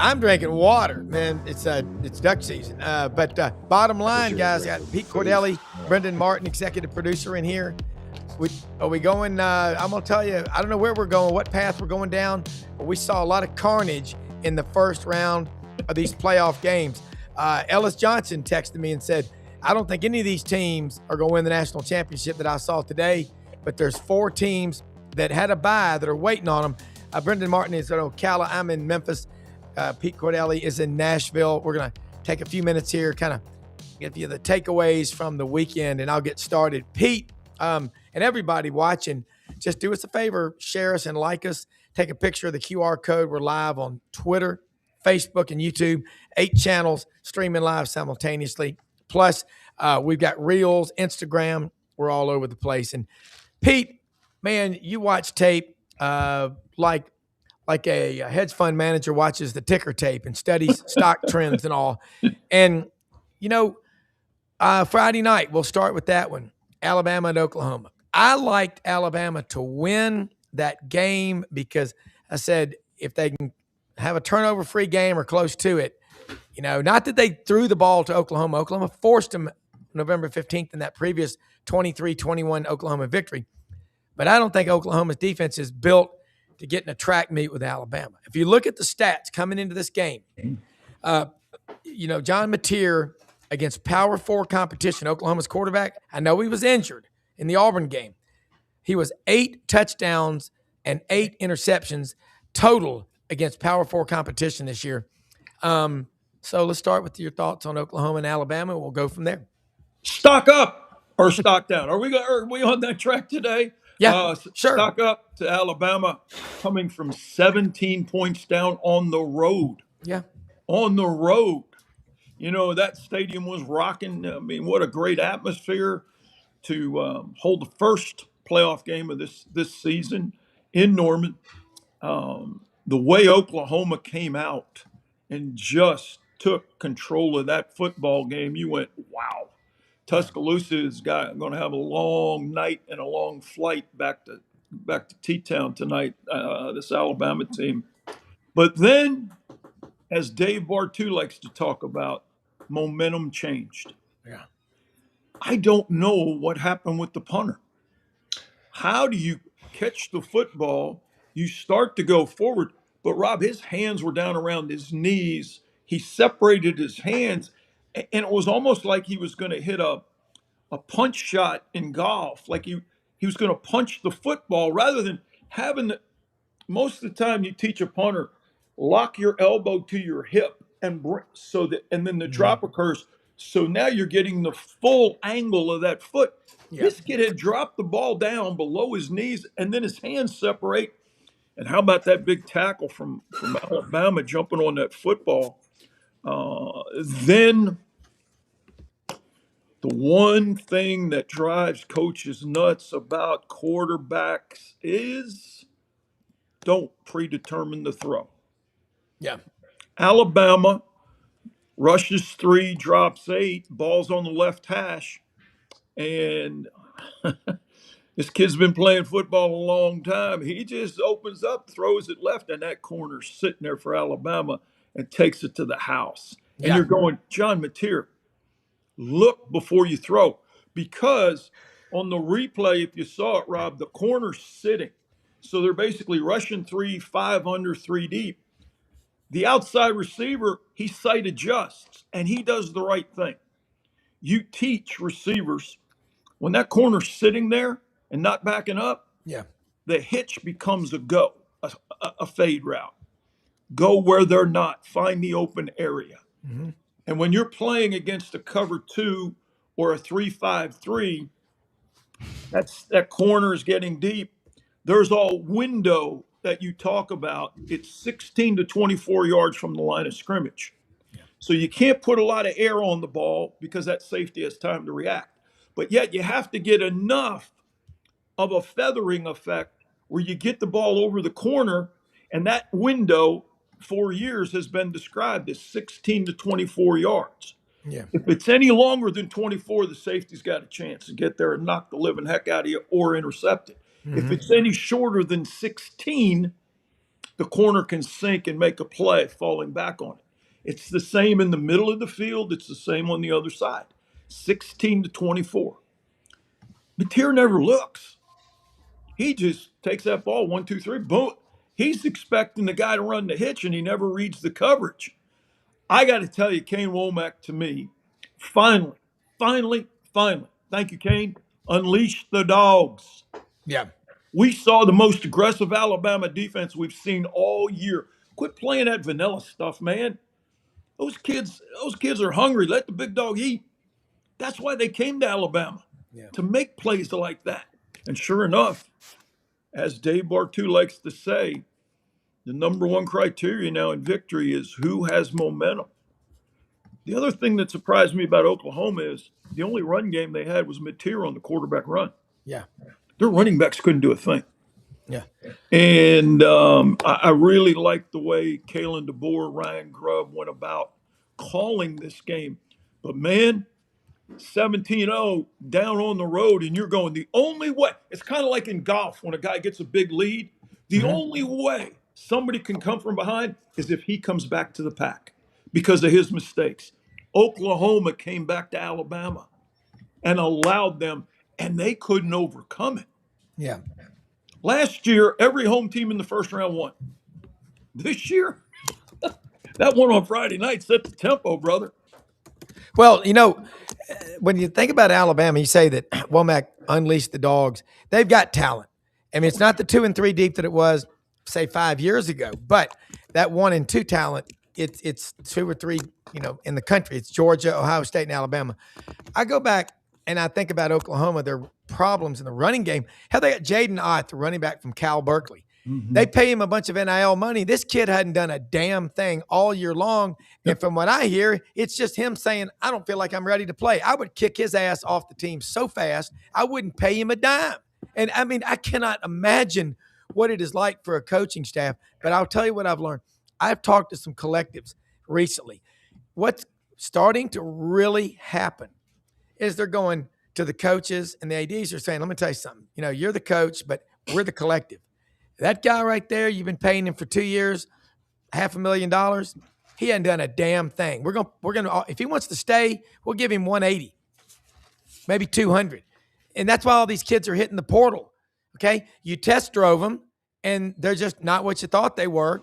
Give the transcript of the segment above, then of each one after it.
I'm drinking water, man. It's duck season. But bottom line, guys, got Pete Cordelli, Brendan Martin, executive producer in here. Are we going? I'm gonna tell you. I don't know where we're going, what path we're going down, but we saw a lot of carnage in the first round of these playoff games. Ellis Johnson texted me and said, "I don't think any of these teams are going to win the national championship that I saw today, but there's 4 teams that had a bye that are waiting on them." Brendan Martin is in Ocala. I'm in Memphis. Pete Cordelli is in Nashville. We're going to take a few minutes here, kind of give you the takeaways from the weekend, and I'll get started. Pete, and everybody watching, just do us a favor, share us and like us. Take a picture of the QR code. We're live on Twitter, Facebook, and YouTube. 8 channels streaming live simultaneously. Plus, we've got Reels, Instagram. We're all over the place. And Pete, man, you watch tape like a hedge fund manager watches the ticker tape and studies stock trends and all. And, Friday night, we'll start with that one, Alabama and Oklahoma. I liked Alabama to win that game because I said if they can have a turnover-free game or close to it, not that they threw the ball to Oklahoma. Oklahoma forced them November 15th in that previous 23-21 Oklahoma victory. But I don't think Oklahoma's defense is built to get in a track meet with Alabama. If you look at the stats coming into this game, John Mateer against Power 4 competition, Oklahoma's quarterback, I know he was injured in the Auburn game. He was 8 touchdowns and 8 interceptions total against Power 4 competition this year. So let's start with your thoughts on Oklahoma and Alabama. We'll go from there. Stock up or stock down. Are we on that track today? Yeah, sure. Stock up to Alabama, coming from 17 points down on the road. Yeah. On the road. That stadium was rocking. I mean, what a great atmosphere to hold the first playoff game of this season in Norman. The way Oklahoma came out and just took control of that football game, you went, wow. Tuscaloosa is going to have a long night and a long flight back to T-Town tonight, this Alabama team. But then, as Dave Bartu likes to talk about, momentum changed. Yeah. I don't know what happened with the punter. How do you catch the football? You start to go forward, but Rob, his hands were down around his knees. He separated his hands, and it was almost like he was going to hit a punch shot in golf. Like he was going to punch the football rather than having most of the time you teach a punter, lock your elbow to your hip and then the drop occurs. So now you're getting the full angle of that foot. Yeah. This kid had dropped the ball down below his knees, and then his hands separate. And how about that big tackle from Alabama jumping on that football? Then the one thing that drives coaches nuts about quarterbacks is don't predetermine the throw. Yeah. Alabama rushes 3, drops 8, balls on the left hash, and this kid's been playing football a long time. He just opens up, throws it left, and that corner's sitting there for Alabama and takes it to the house. Yeah. And you're going, John Mateer, look before you throw. Because on the replay, if you saw it, Rob, the corner's sitting. So they're basically rushing 3, 5 under, 3 deep. The outside receiver, he sight adjusts, and he does the right thing. You teach receivers, when that corner's sitting there and not backing up, the hitch becomes a go, a fade route. Go where they're not. Find the open area. Mm-hmm. And when you're playing against a cover 2 or a 3-5-3, that corner is getting deep. There's a window that you talk about. It's 16 to 24 yards from the line of scrimmage. Yeah. So you can't put a lot of air on the ball because that safety has time to react. But yet you have to get enough of a feathering effect where you get the ball over the corner, and that window for years has been described as 16 to 24 yards. Yeah. If it's any longer than 24, the safety's got a chance to get there and knock the living heck out of you or intercept it. Mm-hmm. If it's any shorter than 16, the corner can sink and make a play falling back on it. It's the same in the middle of the field. It's the same on the other side. 16-24. Mateer never looks. He just takes that ball, 1, 2, 3, boom. He's expecting the guy to run the hitch, and he never reads the coverage. I got to tell you, Kane Womack, to me, finally, thank you, Kane, unleashed the dogs. Yeah. We saw the most aggressive Alabama defense we've seen all year. Quit playing that vanilla stuff, man. Those kids are hungry. Let the big dog eat. That's why they came to Alabama, to make plays like that. And sure enough, as Dave Bartu likes to say, the number one criteria now in victory is who has momentum. The other thing that surprised me about Oklahoma is the only run game they had was Mateer on the quarterback run. Yeah. Their running backs couldn't do a thing. Yeah. And I really liked the way Kalen DeBoer, Ryan Grubb went about calling this game. But man, 17-0 down on the road, and you're going the only way. It's kind of like in golf when a guy gets a big lead. The only way somebody can come from behind is if he comes back to the pack because of his mistakes. Oklahoma came back to Alabama and allowed them, and they couldn't overcome it. Yeah. Last year, every home team in the first round won. This year, that one on Friday night set the tempo, brother. Well, when you think about Alabama, you say that Womack unleashed the dogs. They've got talent. I mean, it's not the 2 and 3 deep that it was, say, 5 years ago, but that 1 and 2 talent, it's 2 or 3, in the country. It's Georgia, Ohio State, and Alabama. I go back and I think about Oklahoma, their problems in the running game. Hell, they got Jaden Ott, the running back from Cal Berkeley. They pay him a bunch of NIL money. This kid hadn't done a damn thing all year long. And from what I hear, it's just him saying, I don't feel like I'm ready to play. I would kick his ass off the team so fast, I wouldn't pay him a dime. And I mean, I cannot imagine what it is like for a coaching staff. But I'll tell you what I've learned. I've talked to some collectives recently. What's starting to really happen is they're going to the coaches, and the ADs are saying, let me tell you something. You're the coach, but we're the collective. That guy right there, you've been paying him for 2 years, $500,000. He hasn't done a damn thing. We're gonna if he wants to stay, we'll give him 180, maybe 200. And that's why all these kids are hitting the portal. Okay, you test drove them, and they're just not what you thought they were.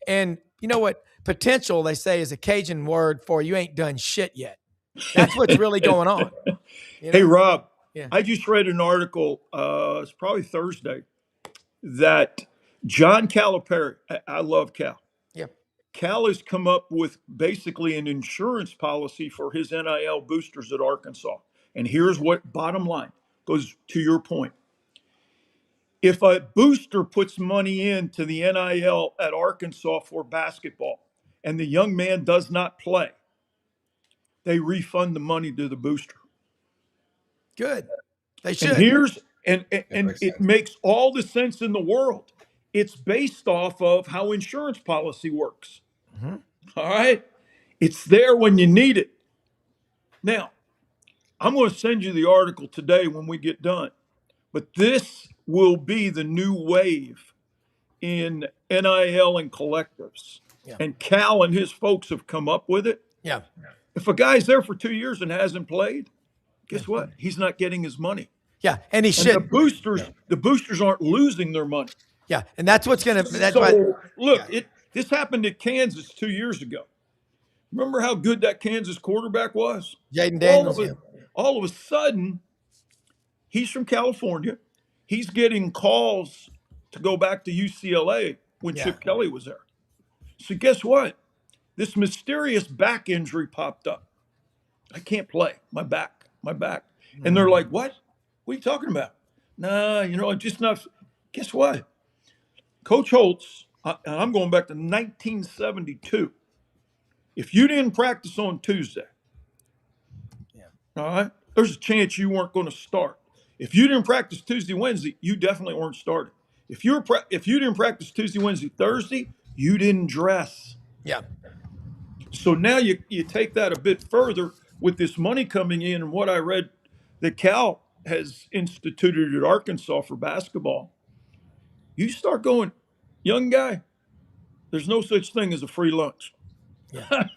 And you know what? Potential, they say, is a Cajun word for you ain't done shit yet. That's what's really going on. Hey, Rob, Yeah. I just read an article, it's probably Thursday, that John Calipari, I love Cal. Yeah. Cal has come up with basically an insurance policy for his NIL boosters at Arkansas. And here's what, bottom line, goes to your point. If a booster puts money into the NIL at Arkansas for basketball and the young man does not play, they refund the money to the booster. Good. They should. And it makes all the sense in the world. It's based off of how insurance policy works. All right? It's there when you need it. Now, I'm going to send you the article today when we get done. But this will be the new wave in NIL and collectives. Yeah. And Cal and his folks have come up with it. Yeah. If a guy's there for 2 years and hasn't played, guess what? He's not getting his money. Yeah, and he should. The boosters aren't losing their money. Yeah, and that's what's going to. Look, this happened at Kansas 2 years ago. Remember how good that Kansas quarterback was? Jaden Daniels. All of a sudden, he's from California. He's getting calls to go back to UCLA when Chip Kelly was there. So guess what? This mysterious back injury popped up. I can't play. My back. And they're like, what? What are you talking about? Nah, I'm just not. Guess what? Coach Holtz, and I'm going back to 1972. If you didn't practice on Tuesday, all right, there's a chance you weren't going to start. If you didn't practice Tuesday, Wednesday, you definitely weren't starting. If you didn't practice Tuesday, Wednesday, Thursday, you didn't dress. Yeah. So now you take that a bit further with this money coming in, and what I read that Cal has instituted at Arkansas for basketball. You start going, young guy, There's no such thing as a free lunch. Yeah.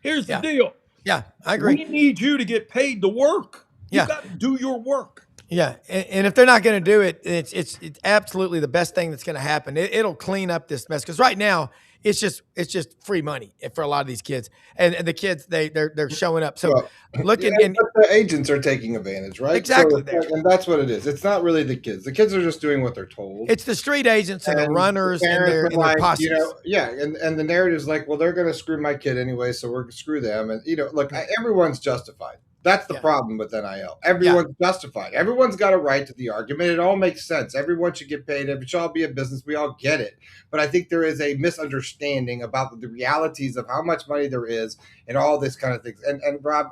Here's the Yeah. deal. Yeah. I agree. We need you to get paid to work. You Yeah. got to do your work. Yeah, and if they're not going to do it, it's absolutely the best thing that's going to happen. It'll clean up this mess because right now it's just free money for a lot of these kids, and the kids they're showing up. So Well, looking yeah, and but the agents are taking advantage, right? exactly So, there, and that's what it is. It's not really the kids. The kids are just doing what they're told. it's the street agents and the And the runners and parents their are and their like, posses. yeah, and the narrative is like, well, they're going to screw my kid anyway, so we're going to screw them. And look, everyone's justified. That's the Yeah, problem with NIL. yeah, Everyone's justified. Everyone's got a right to the argument. It all makes sense. Everyone should get paid. It should all be a business. We all get it. But I think there is a misunderstanding about the realities of how much money there is and all this kind of things. And Rob,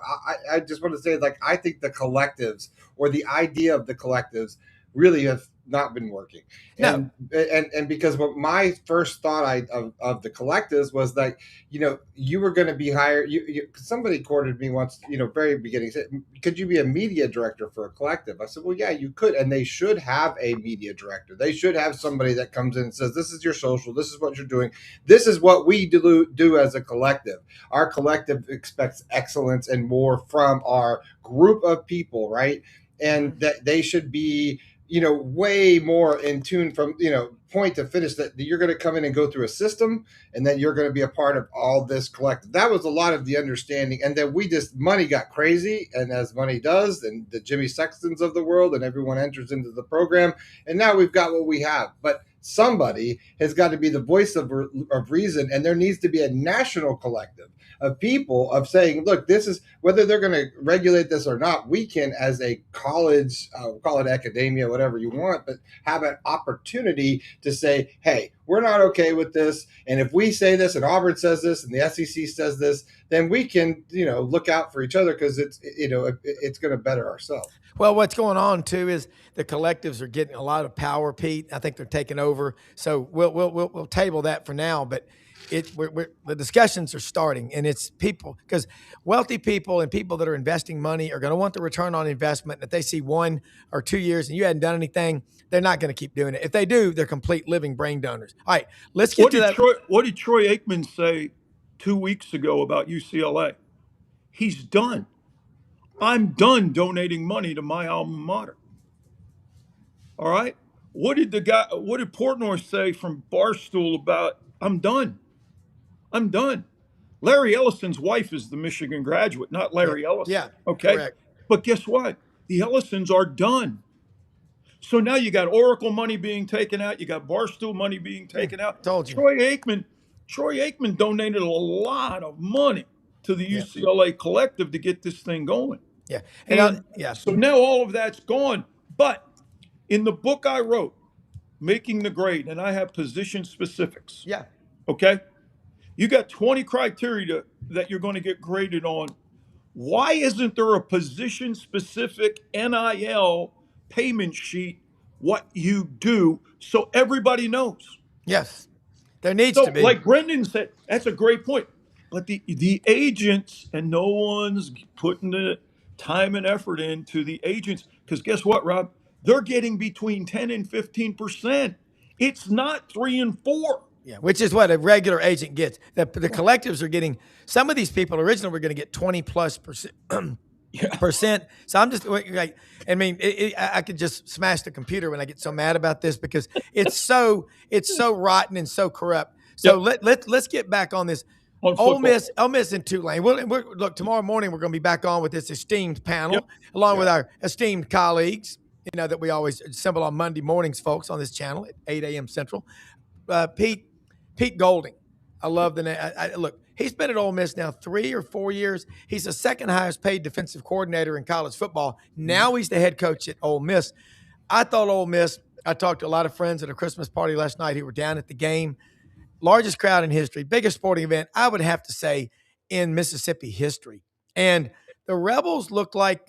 I just want to say, like, I think the collectives or the idea of the collectives really have not been working. no, And because what my first thought of the collectives was like, you were going to be hired. Somebody courted me once, very beginning, said, could you be a media director for a collective? I said, well, yeah, you could. And they should have a media director. They should have somebody that comes in and says, this is your social. This is what you're doing. This is what we do as a collective. Our collective expects excellence and more from our group of people, right? And that they should be way more in tune from, point to finish, that you're going to come in and go through a system and then you're going to be a part of all this collective. That was a lot of the understanding. And then money got crazy. And as money does, and the Jimmy Sextons of the world and everyone enters into the program. And now we've got what we have. But somebody has got to be the voice of reason. And there needs to be a national collective of people of saying, look, this is whether they're going to regulate this or not. We can, as a college, call it academia, whatever you want, but have an opportunity to say, hey, we're not okay with this. And if we say this and Auburn says this and the SEC says this, then we can, look out for each other because it's going to better ourselves. Well, what's going on too is the collectives are getting a lot of power, Pete. I think they're taking over. So we'll table that for now. But the discussions are starting, and it's people because wealthy people and people that are investing money are going to want the return on investment. And if they see 1 or 2 years and you hadn't done anything, they're not going to keep doing it. If they do, they're complete living brain donors. All right, let's get to that. What did Troy Aikman say 2 weeks ago about UCLA? He's done. I'm done donating money to my alma mater. All right. What did Portnoy say from Barstool about I'm done? I'm done. Larry Ellison's wife is the Michigan graduate, not Larry Ellison. Yeah, Okay. correct. But guess what? The Ellisons are done. So now you got Oracle money being taken out. You got Barstool money being taken out. Told you. Troy Aikman donated a lot of money to the UCLA collective to get this thing going. Yeah, And so now all of that's gone. But in the book I wrote, Making the Grade, and I have position specifics. Yeah. Okay. You got 20 criteria that you're going to get graded on. Why isn't there a position specific NIL payment sheet, what you do, so everybody knows? Yes. There needs So, to be. like Brendan said, that's a great point. But the agents, and no one's putting the time and effort into the agents, because guess what, Rob? They're getting between 10 and 15%. It's not 3 and 4. Yeah, which is what a regular agent gets. The collectives are getting, some of these people originally were going to get 20+%. Percent. So I'm just like, I mean, I could just smash the computer when I get so mad about this because it's so rotten and so corrupt. So let's get back on this. Ole Miss and Tulane. Look, tomorrow morning we're going to be back on with this esteemed panel, along with our esteemed colleagues. That we always assemble on Monday mornings, folks, on this channel at 8 a.m. Central. Pete Golding. I love the name. Look, he's been at Ole Miss now 3 or 4 years. He's the second highest paid defensive coordinator in college football. Now he's the head coach at Ole Miss. I thought Ole Miss, I talked to a lot of friends at a Christmas party last night who were down at the game. Largest crowd in history, biggest sporting event, I would have to say, in Mississippi history. And the Rebels look like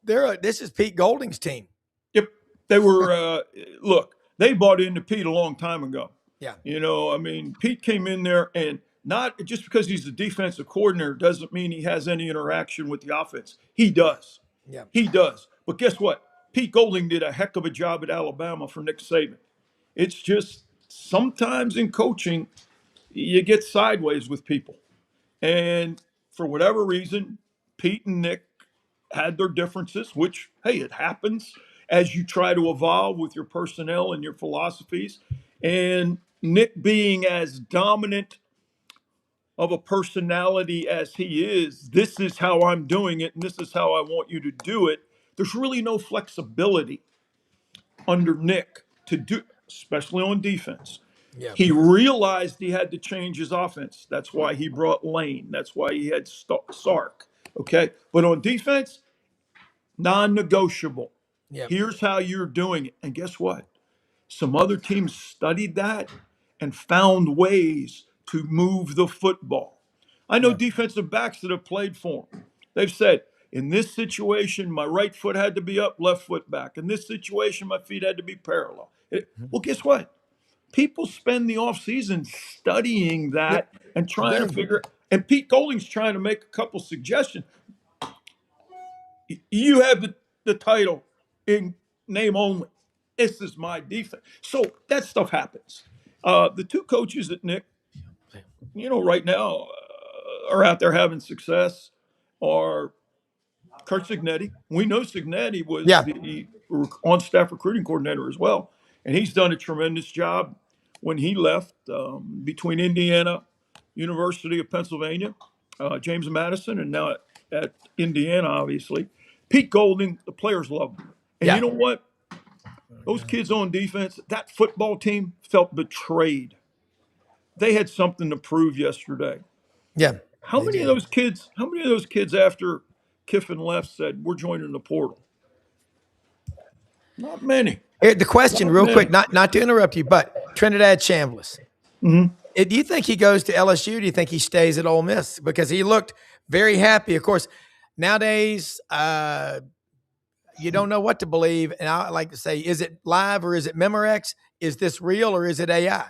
this is Pete Golding's team. Yep. They were, look, they bought into Pete a long time ago. Yeah. I mean, Pete came in there, and not just because he's the defensive coordinator doesn't mean he has any interaction with the offense. He does. Yeah. He does. But guess what? Pete Golding did a heck of a job at Alabama for Nick Saban. It's just sometimes in coaching, you get sideways with people. And for whatever reason, Pete and Nick had their differences, which, hey, it happens as you try to evolve with your personnel and your philosophies. And Nick, being as dominant of a personality as he is, this is how I'm doing it, and this is how I want you to do it. There's really no flexibility under Nick to do, especially on defense. Yeah. He realized he had to change his offense. That's why he brought Lane. That's why he had Sark. Okay. But on defense, non negotiable. Yeah. Here's how you're doing it. And guess what? Some other teams studied that and found ways to move the football. I know Yeah. defensive backs that have played for him. They've said, in this situation, my right foot had to be up, left foot back. In this situation, my feet had to be parallel. Well, guess what? People spend the offseason studying Yep. that and trying to Boom. figure. And Pete Golding's trying to make a couple suggestions. You have the title in name only. This is my defense. So that stuff happens. The two coaches that Nick, right now are out there having success are Kurt Cignetti. We know Cignetti was Yeah. the on-staff recruiting coordinator as well, and he's done a tremendous job when he left between Indiana, University of Pennsylvania, James Madison, and now at Indiana, obviously. Pete Golding, the players love him. And Yeah. you know what? Those kids on defense, that football team felt betrayed. They had something to prove yesterday. Yeah. How They many of did. those kids? How many of those kids after Kiffin left said we're joining the portal? Not many. Here, the question, Not real many. quick, not to interrupt you, but Trinidad Chambliss. Mhm. Do you think he goes to LSU? Do you think he stays at Ole Miss? Because he looked very happy. Of course, nowadays you don't know what to believe, and I like to say, is it live or is it Memorex? Is this real or is it AI?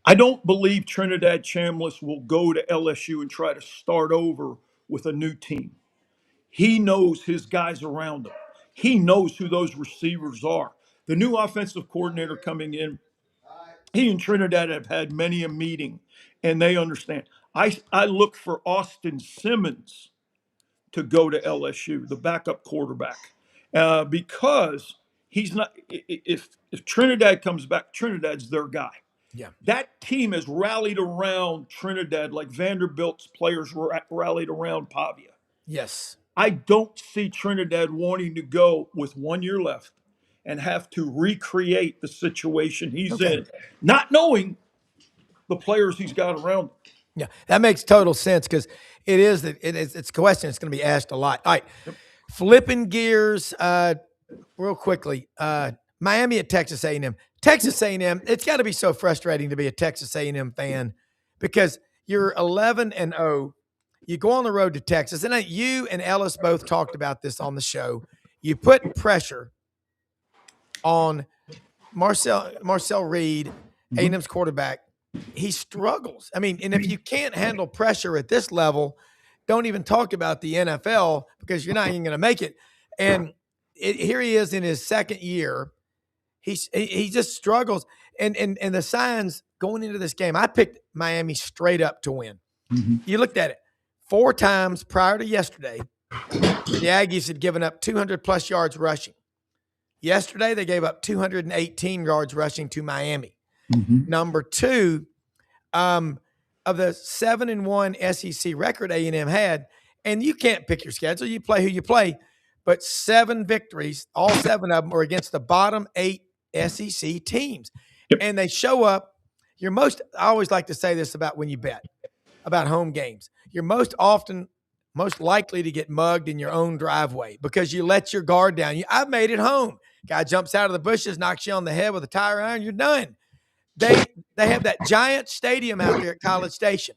I don't believe Trinidad Chambliss will go to LSU and try to start over with a new team. He knows his guys around him. He knows who those receivers are. The new offensive coordinator coming in, he and Trinidad have had many a meeting, and they understand. I look for Austin Simmons to go to LSU, the backup quarterback, because he's not. If Trinidad comes back, Trinidad's their guy. Yeah. That team has rallied around Trinidad like Vanderbilt's players rallied around Pavia. Yes. I don't see Trinidad wanting to go with 1 year left and have to recreate the situation he's Okay. in, not knowing the players he's got around him. Yeah, that makes total sense because it's a question that's going to be asked a lot. All right, flipping gears real quickly. Miami at Texas A&M. Texas A&M. It's got to be so frustrating to be a Texas A&M fan because you're 11-0. You go on the road to Texas, and you and Ellis both talked about this on the show. You put pressure on Marcel Reed, A&M's quarterback. He struggles. I mean, and if you can't handle pressure at this level, don't even talk about the NFL because you're not even going to make it. And here he is in his second year. He just struggles. And the signs going into this game, I picked Miami straight up to win. Mm-hmm. You looked at it 4 times prior to yesterday. The Aggies had given up 200 plus yards rushing. Yesterday, they gave up 218 yards rushing to Miami. Mm-hmm. Number 2, of the 7-1 SEC record A&M had, and you can't pick your schedule, you play who you play, but 7 victories, all 7 of them are against the bottom 8 SEC teams. Yep. And they show up. I always like to say this about when you bet, about home games. You're most likely to get mugged in your own driveway because you let your guard down. I've made it home. Guy jumps out of the bushes, knocks you on the head with a tire iron, you're done. They have that giant stadium out there at College Station.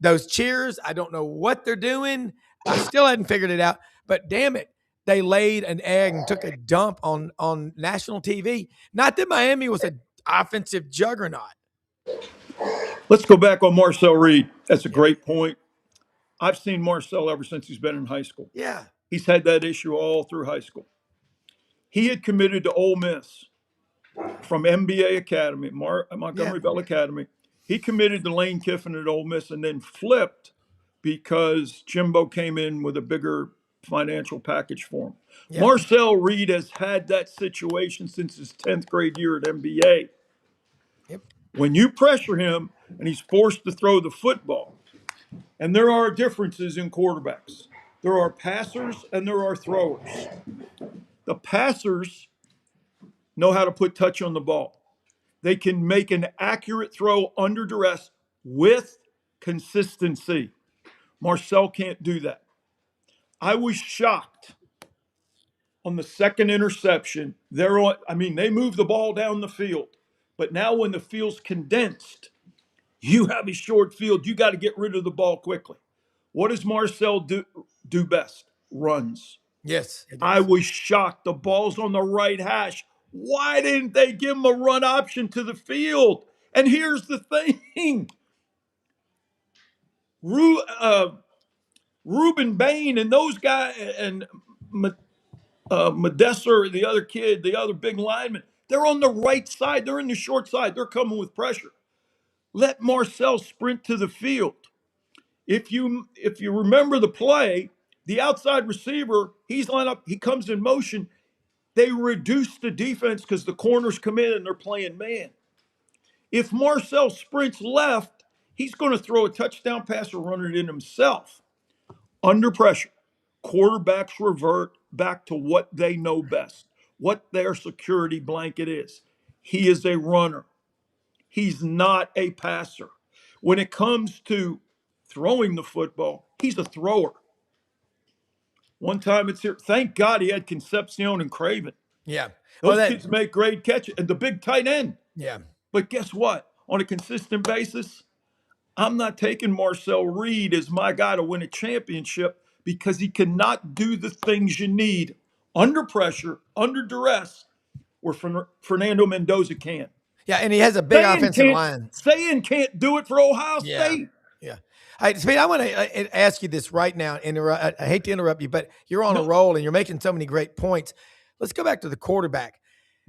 Those cheers, I don't know what they're doing. I still hadn't figured it out. But damn it, they laid an egg and took a dump on national TV. Not that Miami was an offensive juggernaut. Let's go back on Marcel Reed. That's a great point. I've seen Marcel ever since he's been in high school. Yeah. He's had that issue all through high school. He had committed to Ole Miss from MBA Academy, Yeah. Montgomery Bell Academy. He committed to Lane Kiffin at Ole Miss and then flipped because Jimbo came in with a bigger financial package for him. Yeah. Marcel Reed has had that situation since his 10th grade year at MBA. Yep. When you pressure him and he's forced to throw the football, and there are differences in quarterbacks. There are passers and there are throwers. The passers know how to put touch on the ball. They can make an accurate throw under duress with consistency. Marcel can't do that. I was shocked on the second interception. They moved the ball down the field. But now when the field's condensed, you have a short field. You got to get rid of the ball quickly. What does Marcel do best? Runs. Yes. I was shocked. The ball's on the right hash. Why didn't they give him a run option to the field? And here's the thing. Reuben Bain and those guys and Medessa, the other kid, the other big lineman, they're on the right side. They're in the short side. They're coming with pressure. Let Marcel sprint to the field. If you remember the play, the outside receiver, he's lined up, he comes in motion. They reduce the defense because the corners come in and they're playing man. If Marcel sprints left, he's going to throw a touchdown pass or run it in himself. Under pressure, quarterbacks revert back to what they know best, what their security blanket is. He is a runner. He's not a passer. When it comes to throwing the football, he's a thrower. One time it's here. Thank God he had Concepcion and Craven. Yeah. Those kids make great catches. And the big tight end. Yeah. But guess what? On a consistent basis, I'm not taking Marcel Reed as my guy to win a championship because he cannot do the things you need under pressure, under duress, where Fernando Mendoza can. Yeah, and he has a big offensive line. Sayin can't do it for Ohio State. Yeah. Speed, I want to ask you this right now. I hate to interrupt you, but you're on a roll and you're making so many great points. Let's go back to the quarterback.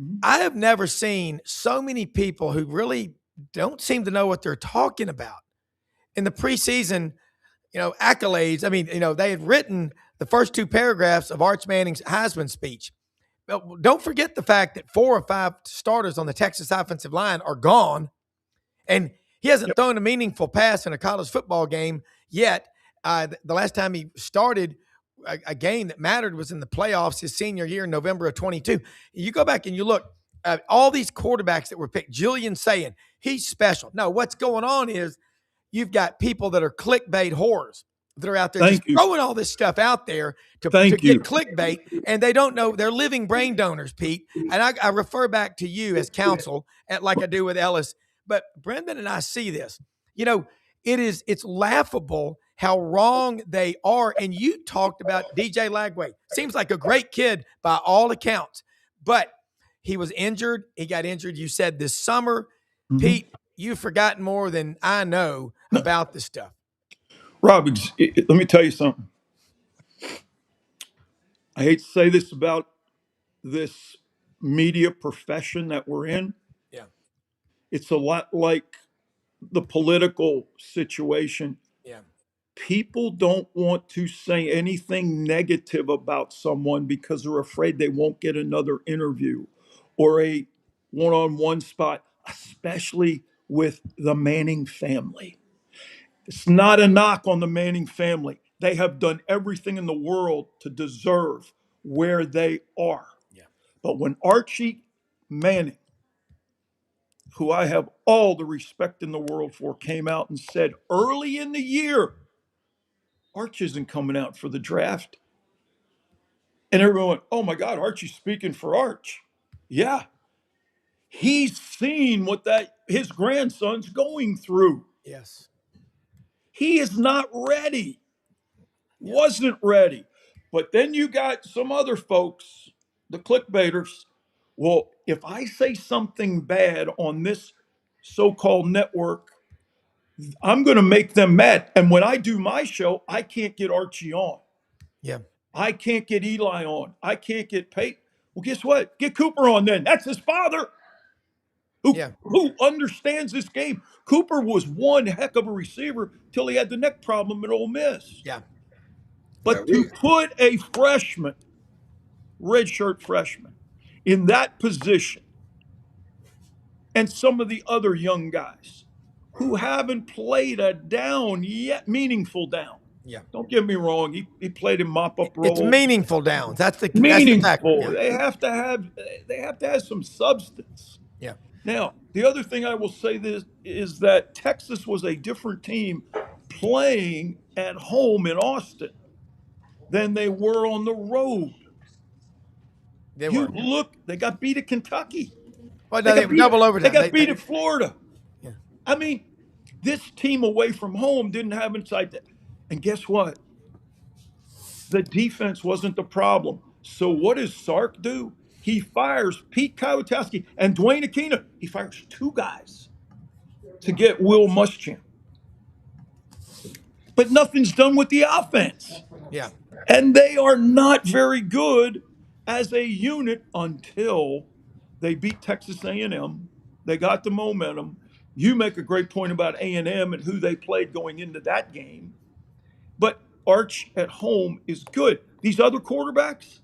Mm-hmm. I have never seen so many people who really don't seem to know what they're talking about. In the preseason, accolades. I mean, they had written the first two paragraphs of Arch Manning's Heisman speech. But don't forget the fact that 4 or 5 starters on the Texas offensive line are gone, and he hasn't thrown a meaningful pass in a college football game yet. The last time he started a game that mattered was in the playoffs his senior year in November of 22. You go back and you look at all these quarterbacks that were picked. Julian Sayin, he's special. No, what's going on is you've got people that are clickbait whores that are out there throwing all this stuff out there to get clickbait, and they don't know. They're living brain donors, Pete. And I refer back to you as counsel, like I do with Ellis. But Brendan and I see this. It's laughable how wrong they are. And you talked about DJ Lagway. Seems like a great kid by all accounts. But he was injured. He got injured, you said, this summer. Mm-hmm. Pete, you've forgotten more than I know about this stuff. Rob, let me tell you something. I hate to say this about this media profession that we're in. Yeah. It's a lot like the political situation. Yeah. People don't want to say anything negative about someone because they're afraid they won't get another interview or a one-on-one spot, especially with the Manning family. It's not a knock on the Manning family. They have done everything in the world to deserve where they are. Yeah. But when Archie Manning, who I have all the respect in the world for, came out and said early in the year, Arch isn't coming out for the draft. And everyone went, oh my God, Archie's speaking for Arch. Yeah. He's seen what his grandson's going through. Yes. He is not ready. Wasn't ready. But then you got some other folks, the clickbaiters. Well, if I say something bad on this so-called network, I'm going to make them mad. And when I do my show, I can't get Archie on. Yeah. I can't get Eli on. I can't get Peyton. Well, guess what? Get Cooper on then. That's his father. who understands this game. Cooper was one heck of a receiver till he had the neck problem at Ole Miss. Yeah. But to put a freshman, redshirt freshman, in that position, and some of the other young guys who haven't played a down yet, meaningful down. Yeah. Don't get me wrong. He played in mop-up roles. It's meaningful downs. That's the Meaningful. Yeah. They have to have some substance. Yeah. Now, the other thing I will say this is that Texas was a different team playing at home in Austin than they were on the road. They were. Look, they got beat at Kentucky. Well, no, they double overtime. They got beat at Florida. Yeah. I mean, this team away from home didn't have inside that. And guess what? The defense wasn't the problem. So what does Sark do? He fires Pete Kwiatkowski and Dwayne Aquino. He fires two guys to get Will Muschamp. But nothing's done with the offense. Yeah. And they are not very good as a unit until they beat Texas A&M. They got the momentum. You make a great point about A&M and who they played going into that game. But Arch at home is good. These other quarterbacks,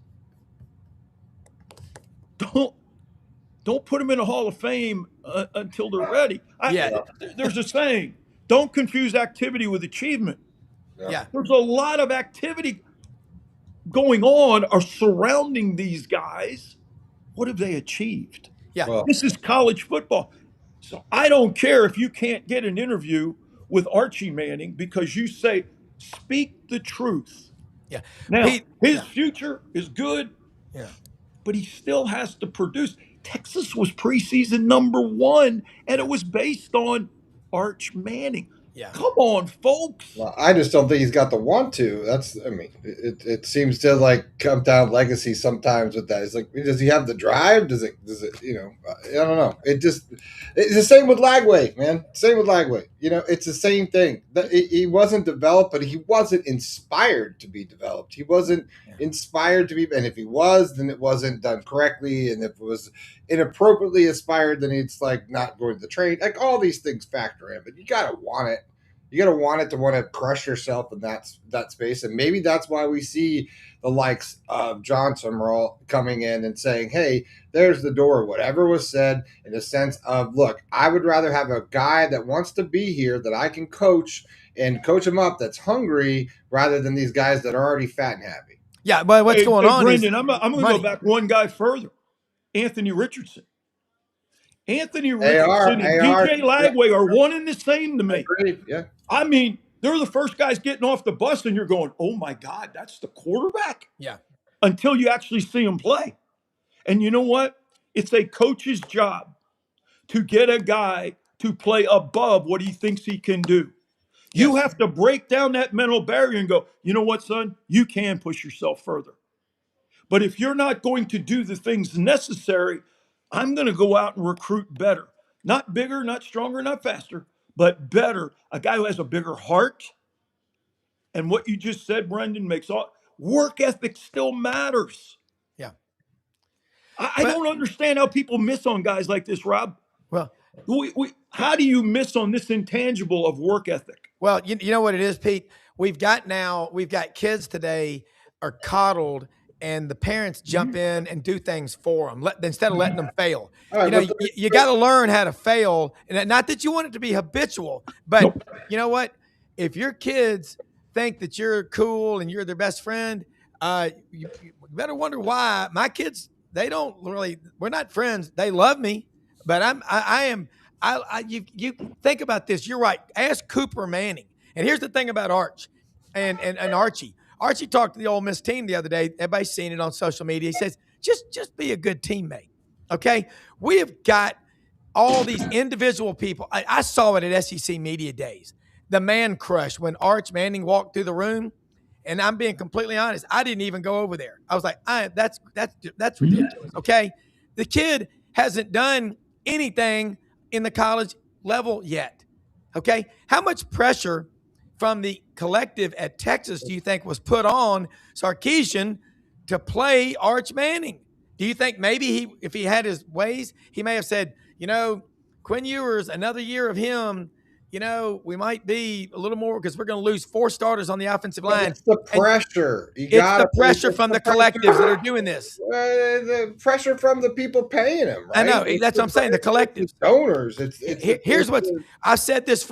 don't put them in the Hall of Fame until they're ready. There's a saying, don't confuse activity with achievement. Yeah. There's a lot of activity going on or surrounding these guys. What have they achieved? Yeah. Well, This is college football. So I don't care if you can't get an interview with Archie Manning because you say, speak the truth. Yeah. Now, his future is good, Yeah. but he still has to produce. Texas was preseason #1, and it was based on Arch Manning. Yeah. Come on, folks. Well, I just don't think he's got the want to. It seems to like come down legacy sometimes with that. It's like, does he have the drive? Does it, I don't know. It's the same with Lagway, man. Same with Lagway. It's the same thing. He wasn't developed, but he wasn't inspired to be developed. He wasn't inspired to be, and if he was, then it wasn't done correctly. And if it was inappropriately inspired, then it's like not going to the train. Like all these things factor in, but you got to want it. You got to want it to want to crush yourself in that space. And maybe that's why we see the likes of John Summerall coming in and saying, hey, there's the door. Whatever was said in the sense of, look, I would rather have a guy that wants to be here that I can coach and coach him up that's hungry rather than these guys that are already fat and happy. Yeah, but what's going on Brendan, is I'm going to go back one guy further. Anthony Richardson. Anthony Richardson and DJ Lagway are one and the same to me. Yeah. I mean, they're the first guys getting off the bus, and you're going, oh, my God, that's the quarterback? Yeah. Until you actually see him play. And you know what? It's a coach's job to get a guy to play above what he thinks he can do. Yes. You have to break down that mental barrier and go, you know what, son? You can push yourself further. But if you're not going to do the things necessary, I'm going to go out and recruit better. Not bigger, not stronger, not faster, but better. A guy who has a bigger heart. And what you just said, Brendan, makes all work ethic still matters. Yeah. I don't understand how people miss on guys like this, Rob. Well, how do you miss on this intangible of work ethic? Well, you know what it is, Pete? We've got kids today are coddled, and the parents jump in and do things for them instead of letting them fail. Right, you got to learn how to fail, and not that you want it to be habitual, but You know what? If your kids think that you're cool and you're their best friend, you better wonder why. My kids, we're not friends. They love me, but you think about this. You're right. Ask Cooper Manning. And here's the thing about Arch and Archie. Archie talked to the Ole Miss team the other day. Everybody's seen it on social media. He says, just be a good teammate, okay? We have got all these individual people. I saw it at SEC Media Days. The man crush when Arch Manning walked through the room, and I'm being completely honest, I didn't even go over there. I was like, that's ridiculous, okay? The kid hasn't done anything in the college level yet, okay? How much pressure from the collective at Texas do you think was put on Sarkisian to play Arch Manning? Do you think maybe if he had his ways, he may have said, Quinn Ewers, another year of him, we might be a little more because we're going to lose 4 starters on the offensive But line. it's the And pressure. it's the pressure from the collectives that are doing this. The pressure from the people paying him, right? I know. That's what I'm saying. The collectives. Donors. Here's what I said this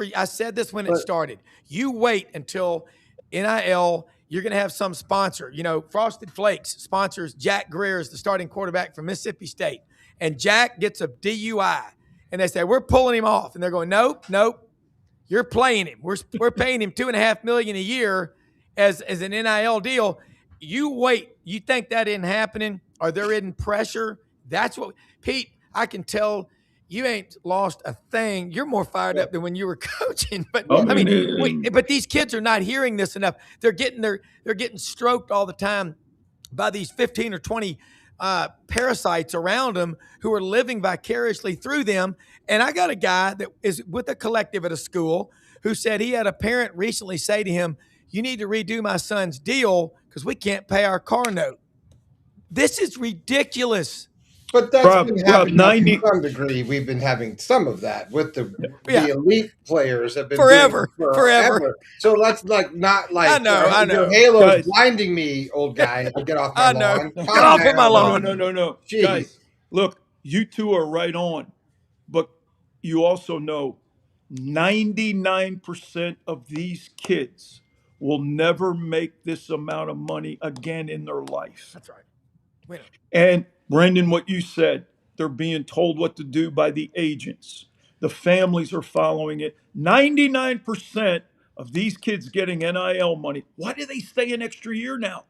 when it started. You wait until NIL. You're going to have some sponsor. Frosted Flakes sponsors Jack Greer as the starting quarterback from Mississippi State, and Jack gets a DUI, and they say we're pulling him off, and they're going, nope, you're playing him. We're paying him $2.5 million a year as an NIL deal. You wait. You think that isn't happening, or there isn't pressure? That's what, Pete. I can tell you ain't lost a thing. You're more fired up than when you were coaching. But but these kids are not hearing this enough. They're getting stroked all the time by these 15 or 20 parasites around them who are living vicariously through them. And I got a guy that is with a collective at a school who said he had a parent recently say to him, "You need to redo my son's deal because we can't pay our car note." This is ridiculous. But that's been happening to some degree. We've been having some of that with the elite players have been forever. So let's not like I know. Your halo is blinding me, old guy. Get off my lawn. Get off of my lawn. No. Guys, look, you two are right on, but you also know 99% of these kids will never make this amount of money again in their life. That's right. And Brendan, what you said, they're being told what to do by the agents. The families are following it. 99% of these kids getting NIL money. Why do they stay an extra year now?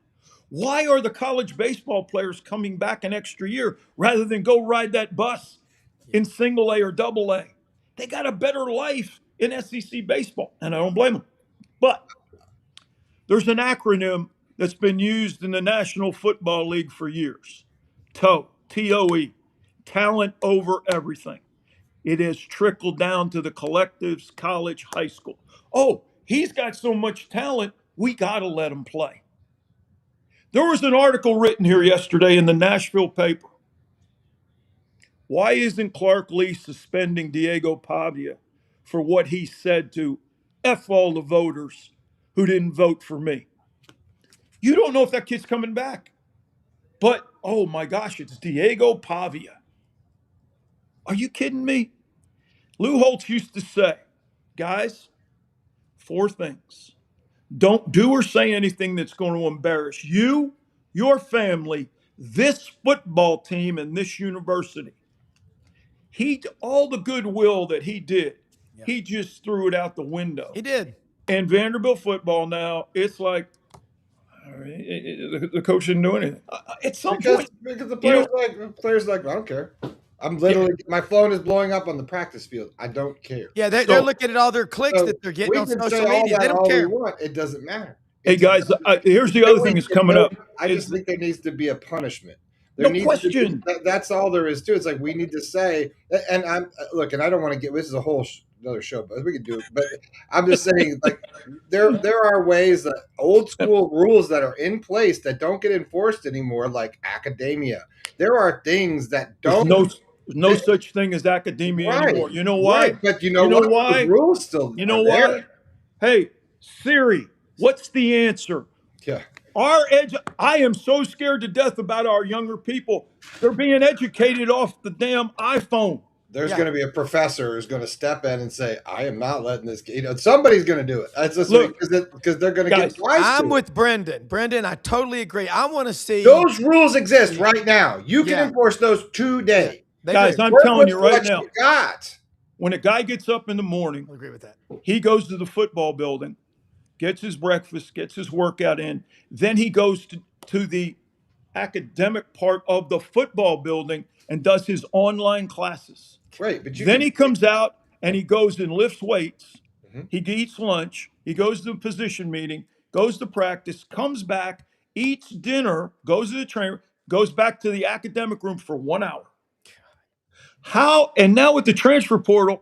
Why are the college baseball players coming back an extra year rather than go ride that bus in single A or double A? They got a better life in SEC baseball, and I don't blame them. But there's an acronym that's been used in the National Football League for years. TOE, T-O-E, talent over everything. It has trickled down to the collectives, college, high school. Oh, he's got so much talent, we got to let him play. There was an article written here yesterday in the Nashville paper. Why isn't Clark Lee suspending Diego Pavia for what he said to F all the voters who didn't vote for me? You don't know if that kid's coming back. But, oh my gosh, it's Diego Pavia. Are you kidding me? Lou Holtz used to say, guys, 4 things. Don't do or say anything that's going to embarrass you, your family, this football team, and this university. All the goodwill that he did, he just threw it out the window. He did. And Vanderbilt football now, it's like, the coach didn't do anything. At some point, because the players like, I don't care. I'm literally, my phone is blowing up on the practice field. I don't care. Yeah, they're looking at all their clicks that they're getting on social media. They don't care. It doesn't matter. Hey guys, here's the other thing that's coming up. I just think there needs to be a punishment. No question. That's all there is to it. It's like we need to say, and and I don't want to get, this is a whole another show, but we can do it. But I'm just saying, like, there are ways that old school rules that are in place that don't get enforced anymore, like academia. There are things that don't. There's no such thing as academia anymore. You know why? Right. But you know why? The rules still. You know why? There. Hey, Siri, what's the answer? Yeah. I am so scared to death about our younger people. They're being educated off the damn iPhone. There's going to be a professor who's going to step in and say, I am not letting this, somebody's going to do it. That's just because they're going to get wise. I'm with Brendan. Brendan, I totally agree. I want to see. Those rules exist right now. You can enforce those today. Guys, I'm telling you right now, when a guy gets up in the morning, I agree with that. He goes to the football building, gets his breakfast, gets his workout in. Then he goes to the academic part of the football building and does his online classes. Right, but then he comes out and he goes and lifts weights. Mm-hmm. He eats lunch. He goes to a position meeting, goes to practice, comes back, eats dinner, goes to the trainer, goes back to the academic room for 1 hour. And now with the transfer portal,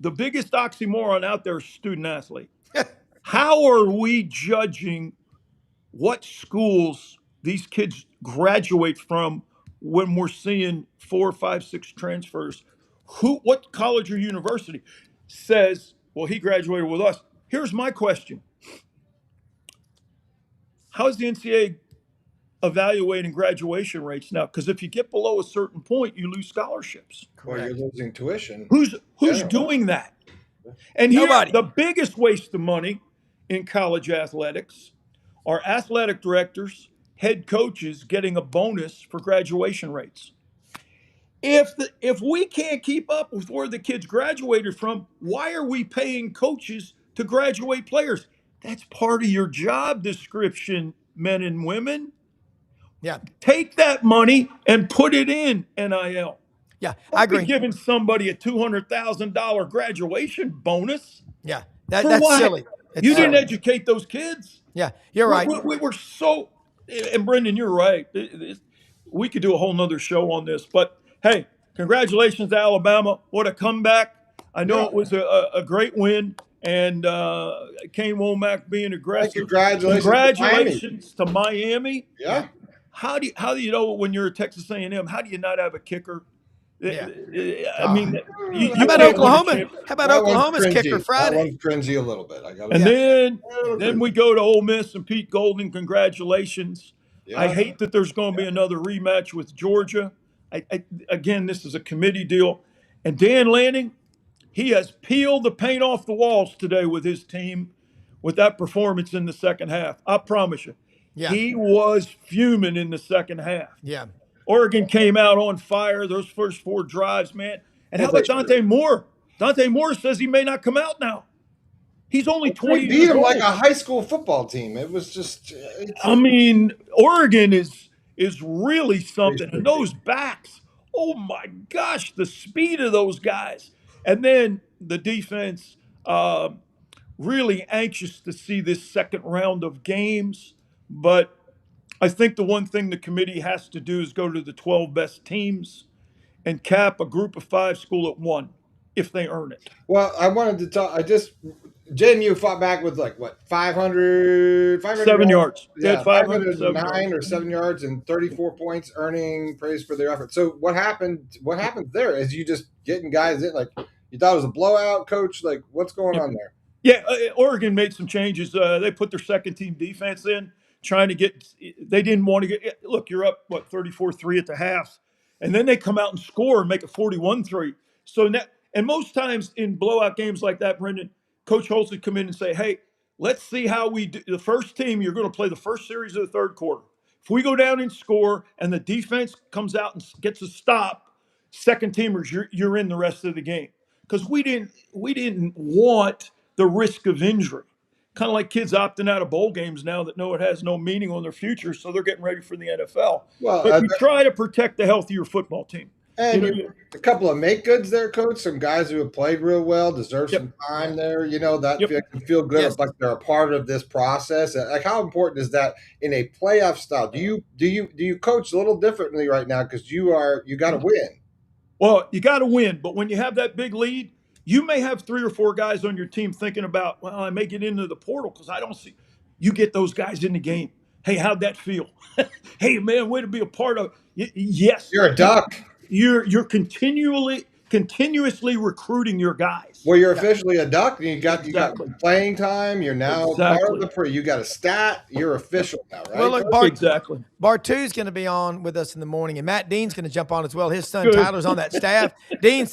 the biggest oxymoron out there is student athlete. How are we judging what schools these kids graduate from when we're seeing 4, 5, 6 transfers? What college or university says, well, he graduated with us? Here's my question. How is the NCAA evaluating graduation rates now? Because if you get below a certain point, you lose scholarships. Or you're Correct. losing tuition. Who's Yeah. doing that? And here, Nobody. the biggest waste of money in college athletics are athletic directors, head coaches getting a bonus for graduation rates. If we can't keep up with where the kids graduated from, why are we paying coaches to graduate players? That's part of your job description, men and women. Yeah. Take that money and put it in NIL. Yeah. I Don't be agree. giving somebody a $200,000 graduation bonus. Yeah. For That's what? silly. It's You didn't silly. educate those kids. Yeah. You're right. We were so, and Brendan, you're right. We could do a whole nother show on this, but hey, congratulations to Alabama. What a comeback. I know Yeah. it was a great win, and Kane Womack being aggressive. Congratulations to Miami. Yeah. How do you know when you're at Texas A&M? How do you not have a kicker? Yeah. I mean, you How about can't win a Oklahoma? champ- How about That one's Oklahoma's kicker cringy. That Friday? one's cringy a little bit. I got And to. then we go to Ole Miss and Pete Golding. Congratulations. Yeah. I hate that there's going to be another rematch with Georgia. Again, this is a committee deal. And Dan Lanning, he has peeled the paint off the walls today with his team with that performance in the second half. I promise you. Yeah. He was fuming in the second half. Yeah. Oregon came out on fire those first 4 drives, man. And how about Dante Moore? Dante Moore says he may not come out now. He's only 20 They beat years him old. like a high school football team. It was just. I mean, Oregon is really something. And those backs, oh my gosh, the speed of those guys. And then the defense, really anxious to see this second round of games. But I think the one thing the committee has to do is go to the 12 best teams and cap a group of 5 school at 1 if they earn it. Well, I wanted to talk. JMU fought back with like what 500 7 yards. They Yeah, had 507 509 yards. or 7 yards and 34 points, earning praise for their effort. So what happened? What happened there? Is you just getting guys in? Like you thought it was a blowout, coach? Like what's going on there? Yeah, Oregon made some changes. They put their second team defense in, trying to get. They didn't want to get. Look, you're up 34-3 at the half, and then they come out and score and make it 41-3. So now, and most times in blowout games like that, Brendan, Coach Holtz would come in and say, "Hey, let's see how we do. The first team, you're going to play the first series of the third quarter. If we go down and score, and the defense comes out and gets a stop, second teamers, you're in the rest of the game." Because we didn't want the risk of injury. Kind of like kids opting out of bowl games now that know it has no meaning on their future, so they're getting ready for the NFL. Well, But you try to protect the health of your football team. and You know, a couple of make goods there, coach. Some guys who have played real well deserve Yep. some time there. You know that Yep. can feel good, Yes. like they're a part of this process. Like how important is that in a playoff style? Do you coach a little differently right now because you got to win? Well, you got to win, but when you have that big lead, you may have 3 or 4 guys on your team thinking about, well, I may get into the portal because I don't see. You get those guys in the game. Hey, how'd that feel? Hey, man, way to be a part of. Yes, You're a duck. you're continuously recruiting your guys. Well, you're officially a duck. And you Exactly. got playing time. You're now part of the pre. You got a stat. You're official now, right? Well, look, Exactly. Bartu's going to be on with us in the morning, and Matt Dean's going to jump on as well. His son Good. Tyler's on that staff. Dean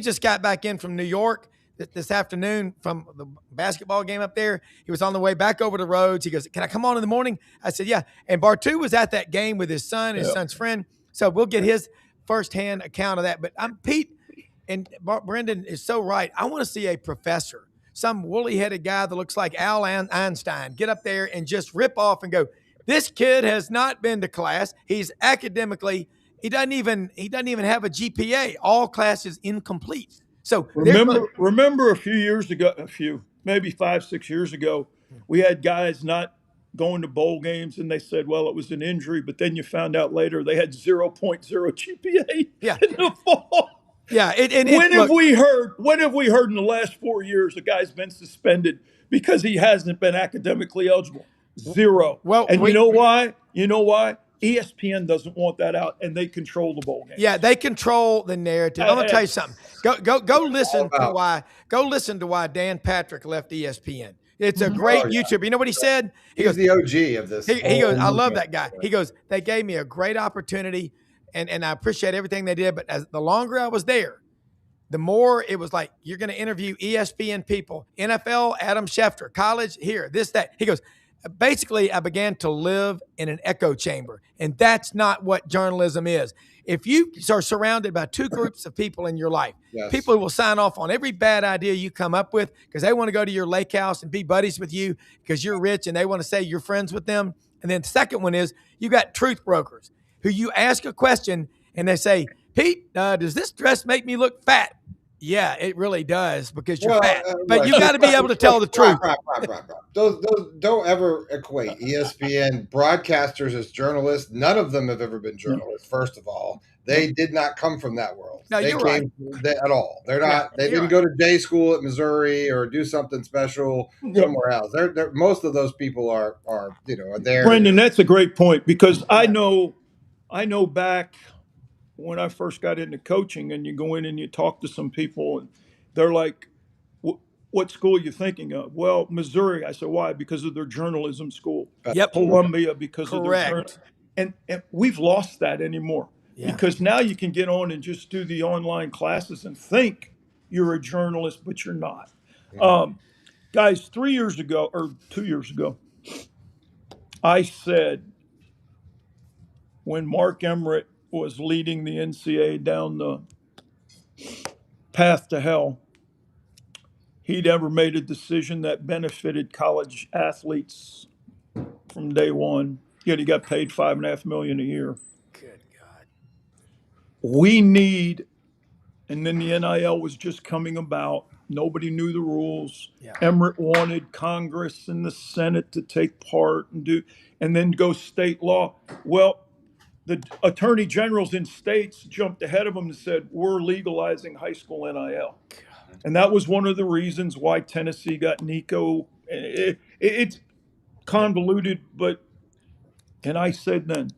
just got back in from New York this afternoon from the basketball game up there. He was on the way back over the roads. He goes, "Can I come on in the morning?" I said, "Yeah." And Bartu was at that game with his son, his son's friend. So we'll get his firsthand account of that. But I'm Pete, and Brendan is so right. I want to see a professor, some woolly-headed guy that looks like Al Einstein, get up there and just rip off and go, "This kid has not been to class. He's academically, he doesn't even have a GPA. All classes incomplete." So Remember a few years ago, maybe 5-6 years ago, we had guys not going to bowl games, and they said, well, it was an injury, but then you found out later they had 0.0 GPA Yeah. in the fall. yeah, When have we heard in the last 4 years a guy's been suspended because he hasn't been academically eligible? Zero. Well, and you know why? ESPN doesn't want that out, and they control the bowl game. Yeah, they control the narrative. I'm gonna tell you something. Go listen to why Dan Patrick left ESPN. It's a great YouTube. You know what he said? He He's goes, the OG of this. he goes, I love that guy. He goes, they gave me a great opportunity, and I appreciate everything they did. But as the longer I was there, the more it was like, you're going to interview ESPN people, NFL, Adam Schefter, college, here, this, that. He goes, basically, I began to live in an echo chamber, and that's not what journalism is. If you are surrounded by two groups of people in your life, Yes. people who will sign off on every bad idea you come up with because they want to go to your lake house and be buddies with you because you're rich and they want to say you're friends with them. And then the second one is you got truth brokers who you ask a question and they say, Pete, does this dress make me look fat? Yeah, it really does because you're fat. But right. you got to be able to tell the truth. Right. Those don't ever equate ESPN broadcasters as journalists. None of them have ever been journalists. First of all, they did not come from that world. No, they you're came at all. They're not. Yeah, they didn't go to day school at Missouri or do something special somewhere else. They're most of those people are there. Brendan, that's a great point because I know back when I first got into coaching, and you go in and you talk to some people, and they're like, "What school are you thinking of?" Well, Missouri. I said, "Why?" Because of their journalism school. Yep. Columbia, because of their Correct. and we've lost that anymore because now you can get on and just do the online classes and think you're a journalist, but you're not. Guys, 3 years ago or 2 years ago, I said when Mark Emmert was leading the NCAA down the path to hell, he never made a decision that benefited college athletes from day one. Yet he got paid $5.5 million a year. Good God. We need, and then the NIL was just coming about. Nobody knew the rules. Yeah. Emmert wanted Congress and the Senate to take part and then go state law. Well, the attorney generals in states jumped ahead of them and said, we're legalizing high school NIL. And that was one of the reasons why Tennessee got Nico. It's convoluted, and I said then,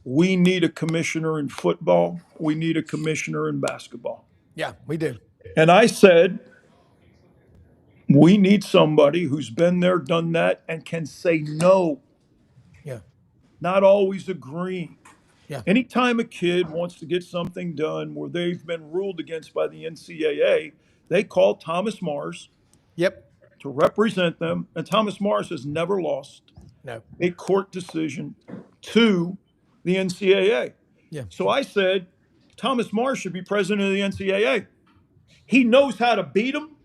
we need a commissioner in football. We need a commissioner in basketball. Yeah, we do. And I said, we need somebody who's been there, done that, and can say no. Yeah. Not always agreeing. Yeah. Anytime a kid wants to get something done where they've been ruled against by the NCAA, they call Thomas Mars to represent them. And Thomas Mars has never lost a court decision to the NCAA. Yeah. So I said, Thomas Mars should be president of the NCAA. He knows how to beat them.